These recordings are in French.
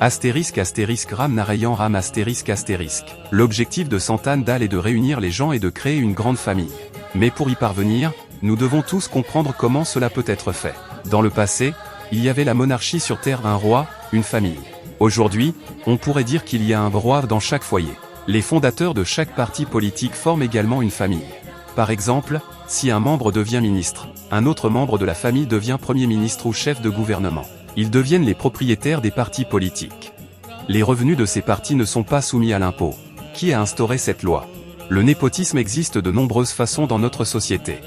Astérisque astérisque Ram Narayan Ram astérisque astérisque. L'objectif de Santan Dal est de réunir les gens et de créer une grande famille. Mais pour y parvenir, nous devons tous comprendre comment cela peut être fait. Dans le passé, il y avait la monarchie sur Terre, un roi, une famille. Aujourd'hui, on pourrait dire qu'il y a un roi dans chaque foyer. Les fondateurs de chaque parti politique forment également une famille. Par exemple, si un membre devient ministre, un autre membre de la famille devient premier ministre ou chef de gouvernement. Ils deviennent les propriétaires des partis politiques. Les revenus de ces partis ne sont pas soumis à l'impôt. Qui a instauré cette loi? Le népotisme existe de nombreuses façons dans notre société.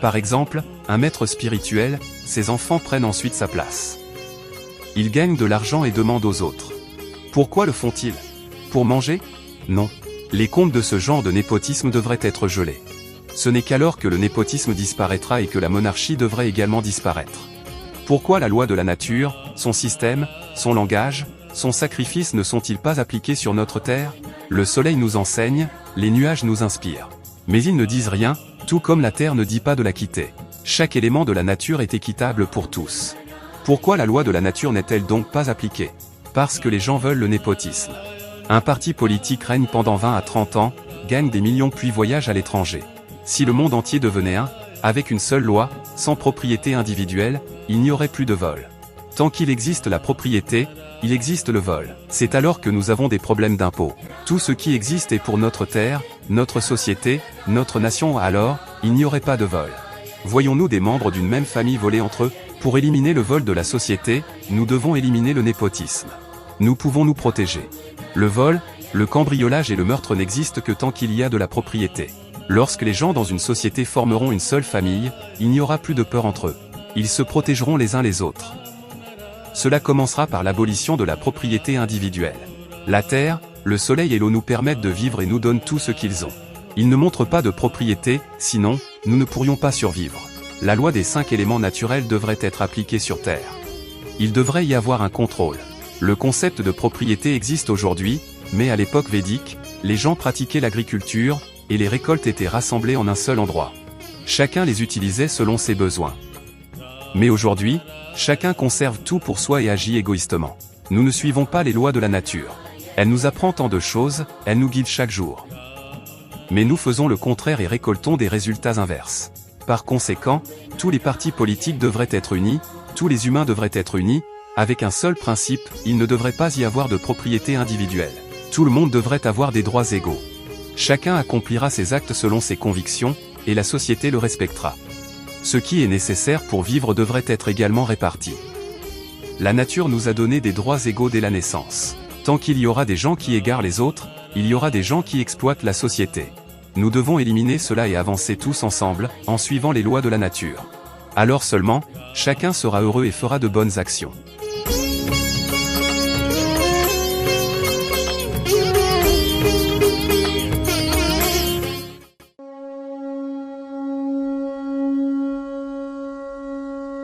Par exemple, un maître spirituel, ses enfants prennent ensuite sa place. Ils gagnent de l'argent et demandent aux autres. Pourquoi le font-ils? Pour manger? Non. Les comptes de ce genre de népotisme devraient être gelés. Ce n'est qu'alors que le népotisme disparaîtra et que la monarchie devrait également disparaître. Pourquoi la loi de la nature, son système, son langage, son sacrifice ne sont-ils pas appliqués sur notre terre? Le soleil nous enseigne, les nuages nous inspirent. Mais ils ne disent rien, tout comme la terre ne dit pas de la quitter. Chaque élément de la nature est équitable pour tous. Pourquoi la loi de la nature n'est-elle donc pas appliquée? Parce que les gens veulent le népotisme. Un parti politique règne pendant 20 à 30 ans, gagne des millions puis voyage à l'étranger. Si le monde entier devenait un, avec une seule loi, sans propriété individuelle, il n'y aurait plus de vol. Tant qu'il existe la propriété, il existe le vol. C'est alors que nous avons des problèmes d'impôts. Tout ce qui existe est pour notre terre, notre société, notre nation, alors, il n'y aurait pas de vol. Voyons-nous des membres d'une même famille voler entre eux? Pour éliminer le vol de la société, nous devons éliminer le népotisme. Nous pouvons nous protéger. Le vol, le cambriolage et le meurtre n'existent que tant qu'il y a de la propriété. Lorsque les gens dans une société formeront une seule famille, il n'y aura plus de peur entre eux. Ils se protégeront les uns les autres. Cela commencera par l'abolition de la propriété individuelle. La terre, le soleil et l'eau nous permettent de vivre et nous donnent tout ce qu'ils ont. Ils ne montrent pas de propriété, sinon, nous ne pourrions pas survivre. La loi des 5 éléments naturels devrait être appliquée sur Terre. Il devrait y avoir un contrôle. Le concept de propriété existe aujourd'hui, mais à l'époque védique, les gens pratiquaient l'agriculture, et les récoltes étaient rassemblées en un seul endroit. Chacun les utilisait selon ses besoins. Mais aujourd'hui, chacun conserve tout pour soi et agit égoïstement. Nous ne suivons pas les lois de la nature. Elle nous apprend tant de choses, elle nous guide chaque jour. Mais nous faisons le contraire et récoltons des résultats inverses. Par conséquent, tous les partis politiques devraient être unis, tous les humains devraient être unis, avec un seul principe, il ne devrait pas y avoir de propriété individuelle. Tout le monde devrait avoir des droits égaux. Chacun accomplira ses actes selon ses convictions, et la société le respectera. Ce qui est nécessaire pour vivre devrait être également réparti. La nature nous a donné des droits égaux dès la naissance. Tant qu'il y aura des gens qui égarent les autres, il y aura des gens qui exploitent la société. Nous devons éliminer cela et avancer tous ensemble, en suivant les lois de la nature. Alors seulement, chacun sera heureux et fera de bonnes actions.